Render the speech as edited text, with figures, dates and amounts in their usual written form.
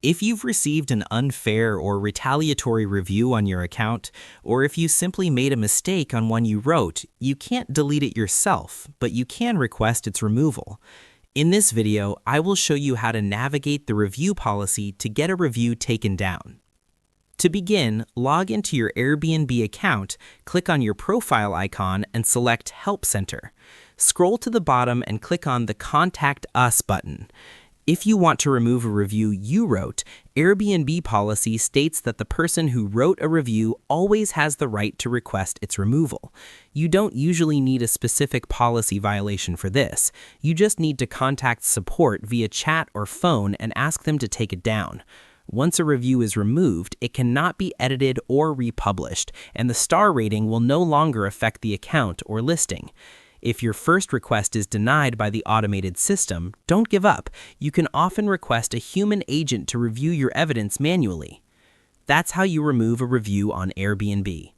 If you've received an unfair or retaliatory review on your account, or if you simply made a mistake on one you wrote, you can't delete it yourself, but you can request its removal. In this video, I will show you how to navigate the review policy to get a review taken down. To begin, log into your Airbnb account, click on your profile icon and select Help Center. Scroll to the bottom and click on the Contact Us button. If you want to remove a review you wrote, Airbnb policy states that the person who wrote a review always has the right to request its removal. You don't usually need a specific policy violation for this. You just need to contact support via chat or phone and ask them to take it down. Once a review is removed, it cannot be edited or republished, and the star rating will no longer affect the account or listing. If your first request is denied by the automated system, don't give up. You can often request a human agent to review your evidence manually. That's how you remove a review on Airbnb.